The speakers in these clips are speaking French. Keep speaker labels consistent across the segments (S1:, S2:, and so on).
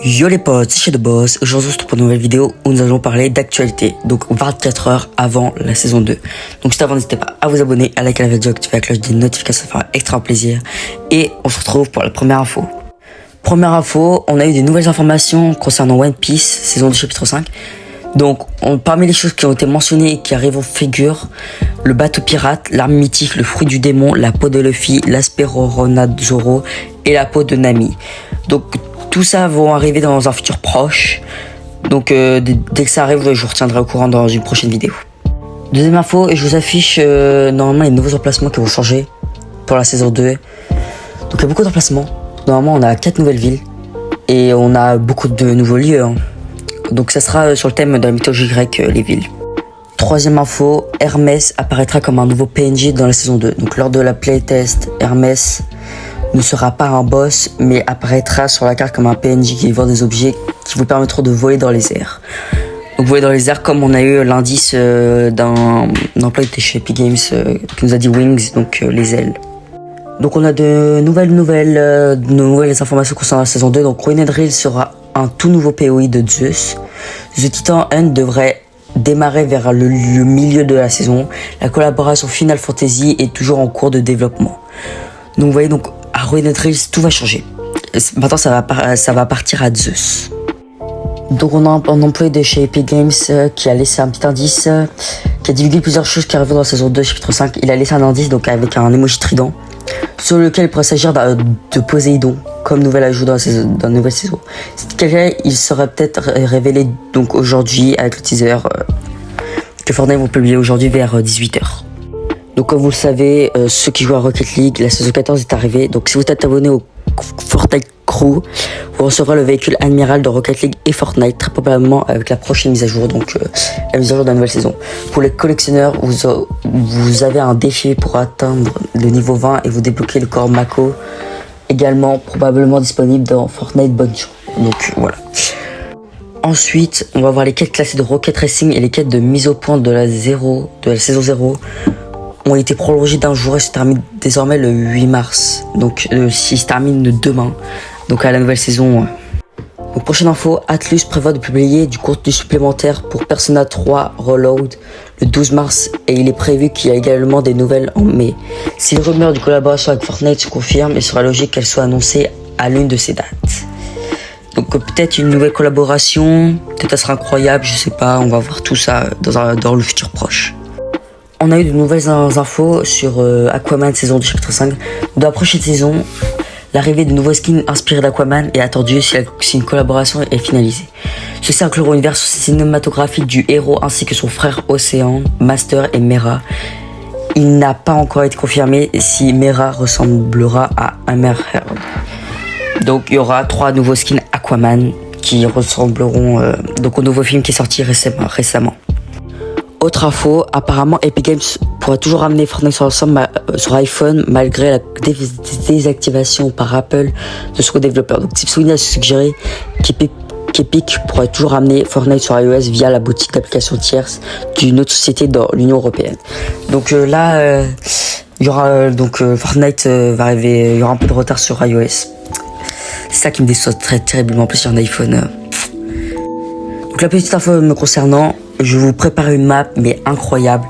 S1: Yo les potes, c'est chez The Boss. Aujourd'hui on se retrouve pour une nouvelle vidéo où nous allons parler d'actualité. Donc 24 heures avant la saison 2. Donc juste avant, n'hésitez pas à vous abonner, à liker la vidéo, activer la cloche des notifications, ça fera extra plaisir. Et on se retrouve pour la première info. Première info, on a eu des nouvelles informations concernant One Piece, saison 2 chapitre 5. Donc parmi les choses qui ont été mentionnées et qui arrivent en figure, le bateau pirate, l'arme mythique, le fruit du démon, la peau de Luffy, l'Asperorona de Zoro et la peau de Nami. Donc tout ça vont arriver dans un futur proche. Donc dès que ça arrive, je vous retiendrai au courant dans une prochaine vidéo. Deuxième info, je vous affiche normalement les nouveaux emplacements qui vont changer pour la saison 2. Donc il y a beaucoup d'emplacements. Normalement on a 4 nouvelles villes et on a beaucoup de nouveaux lieux. Donc ça sera sur le thème de la mythologie grecque, les villes. Troisième info, Hermès apparaîtra comme un nouveau PNJ dans la saison 2. Donc lors de la playtest, Hermès ne sera pas un boss, mais apparaîtra sur la carte comme un PNJ qui vend des objets qui vous permettront de voler dans les airs. Donc voler dans les airs comme on a eu l'indice d'un employé de chez Epic Games qui nous a dit Wings, donc les ailes. Donc on a de nouvelles informations concernant la saison 2. Donc Ruined Drill sera un tout nouveau POI de Zeus. The Titan Hunt devrait démarrer vers le milieu de la saison. La collaboration Final Fantasy est toujours en cours de développement. Donc vous voyez, donc à Ruined Drill tout va changer. Maintenant ça va partir à Zeus. Donc on a un employé de chez Epic Games qui a laissé un petit indice, qui a divulgué plusieurs choses qui arrivent dans la saison 2 chapitre 5. Il a laissé un indice donc avec un emoji trident sur lequel il pourrait s'agir de Poséidon comme nouvel ajout dans la nouvelle saison. C'est quelqu'un, il serait peut-être révélé donc aujourd'hui avec le teaser que Fortnite vont publier aujourd'hui vers 18h. Donc comme vous le savez, ceux qui jouent à Rocket League, la saison 14 est arrivée. Donc si vous êtes abonné au Fortnite Crew, vous recevrez le véhicule Admiral de Rocket League et Fortnite très probablement avec la prochaine mise à jour, donc la mise à jour de la nouvelle saison. Pour les collectionneurs, vous avez un défi pour atteindre le niveau 20 et vous débloquez le corps Mako, également probablement disponible dans Fortnite Bonne Chance. Donc voilà. Ensuite, on va voir les quêtes classées de Rocket Racing et les quêtes de mise au point de la saison 0 ont été prolongées d'un jour et se terminent désormais le 8 mars. Donc s'ils se terminent demain, donc à la nouvelle saison. Donc prochaine info, Atlus prévoit de publier du contenu supplémentaire pour Persona 3 Reload le 12 mars et il est prévu qu'il y ait également des nouvelles en mai. Si les rumeurs de collaboration avec Fortnite se confirment, il sera logique qu'elles soient annoncées à l'une de ces dates. Donc peut-être une nouvelle collaboration, peut-être ça sera incroyable, je sais pas, on va voir tout ça dans le futur proche. On a eu de nouvelles infos sur Aquaman saison 2 chapitre 5. Dans la prochaine saison, l'arrivée de nouveaux skins inspirés d'Aquaman est attendue si une collaboration est finalisée. Ceci inclura une version cinématographique du héros ainsi que son frère Océan, Master et Mera. Il n'a pas encore été confirmé si Mera ressemblera à Hammerhead. Donc il y aura 3 nouveaux skins Aquaman qui ressembleront donc au nouveau film qui est sorti récemment. Autre info, apparemment Epic Games pourra toujours ramener Fortnite sur iPhone malgré la désactivation par Apple de son développeur. Donc Tipsweeney a suggéré qu'Epic pourra toujours ramener Fortnite sur iOS via la boutique d'applications tierces d'une autre société dans l'Union Européenne. Donc là, il y aura Fortnite va arriver, il y aura un peu de retard sur iOS. C'est ça qui me déçoit très terriblement, plus sur un iPhone. Donc la petite info me concernant, je vous prépare une map mais incroyable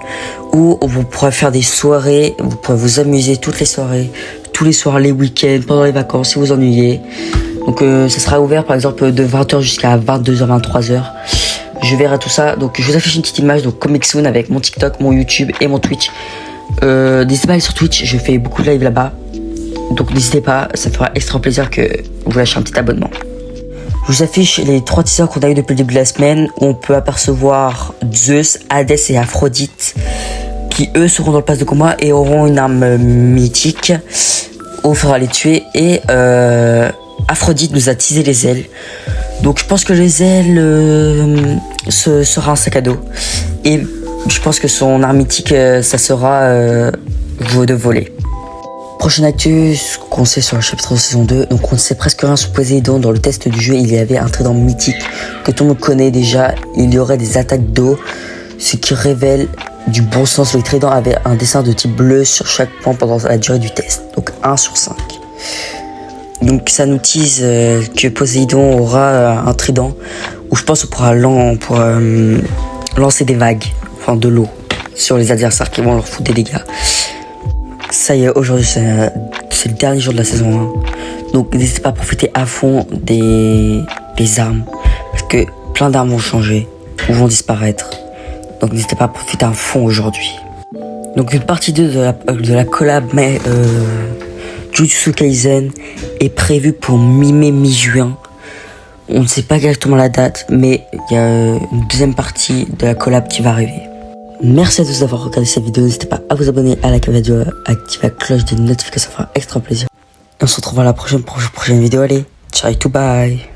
S1: où vous pourrez faire des soirées, vous pourrez vous amuser toutes les soirées, tous les soirs, les week-ends, pendant les vacances si vous ennuyez. Donc ça sera ouvert par exemple de 20h jusqu'à 22h, 23h. Je verrai tout ça. Donc je vous affiche une petite image, donc Comic Soon avec mon TikTok, mon YouTube et mon Twitch. N'hésitez pas à aller sur Twitch, je fais beaucoup de live là-bas. Donc n'hésitez pas, ça fera extra plaisir que vous lâchez un petit abonnement. Je vous affiche les 3 teasers qu'on a eu depuis le début de la semaine où on peut apercevoir Zeus, Hadès et Aphrodite qui eux seront dans le pass de combat et auront une arme mythique où il faudra les tuer. Et Aphrodite nous a teasé les ailes. Donc je pense que les ailes sera un sac à dos. Et je pense que son arme mythique ça sera de voler. Prochaine actu, ce qu'on sait sur le chapitre de saison 2, donc on ne sait presque rien sur Poséidon. Dans le test du jeu, il y avait un trident mythique que tout le monde connaît déjà. Il y aurait des attaques d'eau, ce qui révèle du bon sens. Le trident avait un dessin de type bleu sur chaque point pendant la durée du test, donc 1/5. Donc ça nous tease que Poséidon aura un trident où je pense qu'on pourra lancer des vagues, enfin de l'eau, sur les adversaires qui vont leur foutre des dégâts. Ça y est, aujourd'hui c'est le dernier jour de la saison 1. Donc n'hésitez pas à profiter à fond des armes, parce que plein d'armes vont changer ou vont disparaître. Donc n'hésitez pas à profiter à fond aujourd'hui. Donc une partie 2 de la collab mais Jujutsu Kaisen est prévue pour mi-mai, mi-juin. On ne sait pas exactement la date, mais il y a une deuxième partie de la collab qui va arriver. Merci à tous d'avoir regardé cette vidéo. N'hésitez pas à vous abonner, à liker la vidéo, à activer la cloche des notifications, ça fera extra plaisir. Et on se retrouve à la prochaine vidéo. Allez, ciao, tout bye.